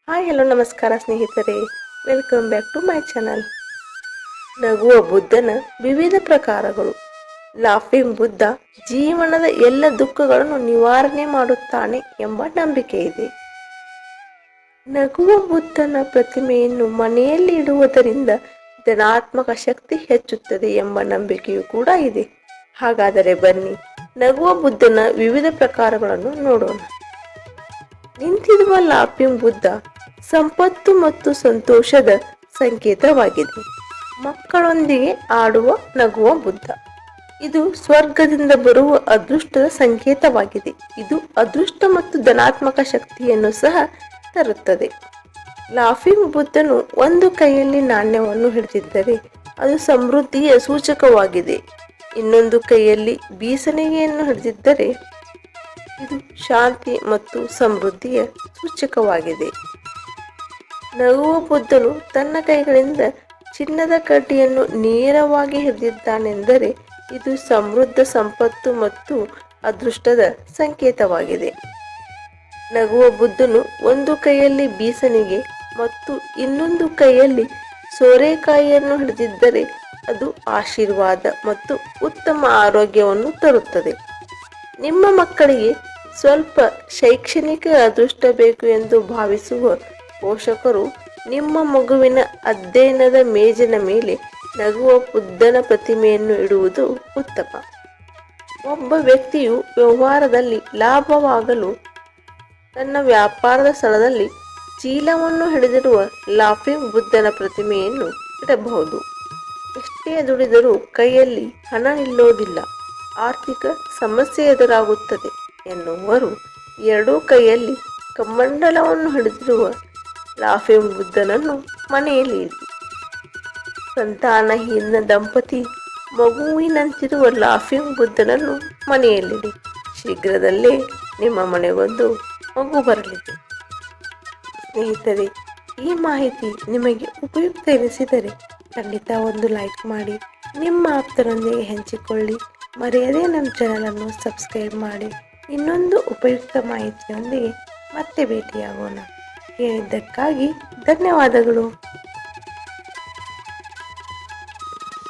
Hi hello ನಮಸ್ಕಾರ ಸ್ನೇಹಿತರೆ, welcome back to my channel. ನಗುವ ಬುದ್ಧನ ವಿವಿಧ ಪ್ರಕಾರಗಳು. ಲಾಫಿಂಗ್ ಬುದ್ಧ ಜೀವನದ ಎಲ್ಲ ದುಃಖಗಳನ್ನು ನಿವಾರಣೆ ಮಾಡುತ್ತಾನೆ ಎಂಬ ನಂಬಿಕೆ ಇದೆ. ನಗುವ ಬುದ್ಧನ ಪ್ರತಿಮೆಯನ್ನು ಮನೆಯಲ್ಲಿ ಇಡುವುದರಿಂದ ಧನಾತ್ಮಕ ಶಕ್ತಿ ಹೆಚ್ಚುತ್ತದೆ ಎಂಬ ನಂಬಿಕೆಯೂ ಕೂಡ ಇದೆ. ಹಾಗಾದರೆ ಬನ್ನಿ, ನಗುವ ಬುದ್ಧನ ವಿವಿಧ ಪ್ರಕಾರಗಳನ್ನು ನೋಡೋಣ. ನಿಂತಿರುವ ಲಾಫಿಂಗ್ ಬುದ್ಧ ಸಂಪತ್ತು ಮತ್ತು ಸಂತೋಷದ ಸಂಕೇತವಾಗಿದೆ. ಮಕ್ಕಳೊಂದಿಗೆ ಆಡುವ ನಗುವ ಬುದ್ಧ, ಇದು ಸ್ವರ್ಗದಿಂದ ಬರುವ ಅದೃಷ್ಟದ ಸಂಕೇತವಾಗಿದೆ. ಇದು ಅದೃಷ್ಟ ಮತ್ತು ಧನಾತ್ಮಕ ಶಕ್ತಿಯನ್ನು ಸಹ ತರುತ್ತದೆ. ಲಾಫಿಂಗ್ ಬುದ್ಧನು ಒಂದು ಕೈಯಲ್ಲಿ ನಾಣ್ಯವನ್ನು ಹಿಡಿದಿದ್ದರೆ ಅದು ಸಮೃದ್ಧಿಯ ಸೂಚಕವಾಗಿದೆ. ಇನ್ನೊಂದು ಕೈಯಲ್ಲಿ ಬೀಸಣಿಗೆಯನ್ನು ಹಿಡಿದಿದ್ದರೆ ಇದು ಶಾಂತಿ ಮತ್ತು ಸಮೃದ್ಧಿಯ ಸೂಚಕವಾಗಿದೆ. ನಗುವ ಬುದ್ಧನು ತನ್ನ ಕೈಗಳಿಂದ ಚಿನ್ನದ ಕಡ್ಡಿಯನ್ನು ನೇರವಾಗಿ ಹಿಡಿದಿದ್ದಾನೆಂದರೆ ಇದು ಸಮೃದ್ಧ ಸಂಪತ್ತು ಮತ್ತು ಅದೃಷ್ಟದ ಸಂಕೇತವಾಗಿದೆ. ನಗುವ ಬುದ್ಧನು ಒಂದು ಕೈಯಲ್ಲಿ ಬೀಸಣಿಗೆ ಮತ್ತು ಇನ್ನೊಂದು ಕೈಯಲ್ಲಿ ಸೋರೆಕಾಯಿಯನ್ನು ಹಿಡಿದಿದ್ದರೆ ಅದು ಆಶೀರ್ವಾದ ಮತ್ತು ಉತ್ತಮ ಆರೋಗ್ಯವನ್ನು ತರುತ್ತದೆ. ನಿಮ್ಮ ಮಕ್ಕಳಿಗೆ ಸ್ವಲ್ಪ ಶೈಕ್ಷಣಿಕ ಅದೃಷ್ಟ ಬೇಕು ಎಂದು ಭಾವಿಸುವ ಪೋಷಕರು ನಿಮ್ಮ ಮಗುವಿನ ಅಧ್ಯಯನದ ಮೇಜಿನ ಮೇಲೆ ನಗುವ ಬುದ್ಧನ ಪ್ರತಿಮೆಯನ್ನು ಇಡುವುದು ಉತ್ತಮ. ಒಬ್ಬ ವ್ಯಕ್ತಿಯು ವ್ಯವಹಾರದಲ್ಲಿ ಲಾಭವಾಗಲು ತನ್ನ ವ್ಯಾಪಾರದ ಸ್ಥಳದಲ್ಲಿ ಚೀಲವನ್ನು ಹಿಡಿದಿರುವ ಲಾಫಿಂಗ್ ಬುದ್ಧನ ಪ್ರತಿಮೆಯನ್ನು ಇಡಬಹುದು. ಎಷ್ಟೇ ದುಡಿದರೂ ಕೈಯಲ್ಲಿ ಹಣ ನಿಲ್ಲೋದಿಲ್ಲ, ಆರ್ಥಿಕ ಸಮಸ್ಯೆ ಎದುರಾಗುತ್ತದೆ ಎನ್ನುವರು ಎರಡೂ ಕೈಯಲ್ಲಿ ಕಮಂಡಲವನ್ನು ಹಿಡಿದಿರುವ ಲಾಫಿಂಗ್ ಬುದ್ಧನನ್ನು ಮನೆಯಲ್ಲಿ ಇಡಿ. ಸಂತಾನಹೀನ ದಂಪತಿ ಮಗುವಿನಂತಿರುವ ಲಾಫಿಂಗ್ ಬುದ್ಧನನ್ನು ಮನೆಯಲ್ಲಿಡಿ. ಶೀಘ್ರದಲ್ಲೇ ನಿಮ್ಮ ಮನೆಗೊಂದು ಮಗು ಬರಲಿದೆ. ಸ್ನೇಹಿತರೆ, ಈ ಮಾಹಿತಿ ನಿಮಗೆ ಉಪಯುಕ್ತ ಎನಿಸಿದರೆ ಖಂಡಿತ ಒಂದು ಲೈಕ್ ಮಾಡಿ, ನಿಮ್ಮ ಆಪ್ತರೊಂದಿಗೆ ಹಂಚಿಕೊಳ್ಳಿ. ಮರೆಯದೇ ನಮ್ಮ ಚಾನಲನ್ನು ಸಬ್ಸ್ಕ್ರೈಬ್ ಮಾಡಿ. ಇನ್ನೊಂದು ಉಪಯುಕ್ತ ಮಾಹಿತಿಯೊಂದಿಗೆ ಮತ್ತೆ ಭೇಟಿಯಾಗೋಣ. ಕೇಳಿದ್ದಕ್ಕಾಗಿ ಧನ್ಯವಾದಗಳು.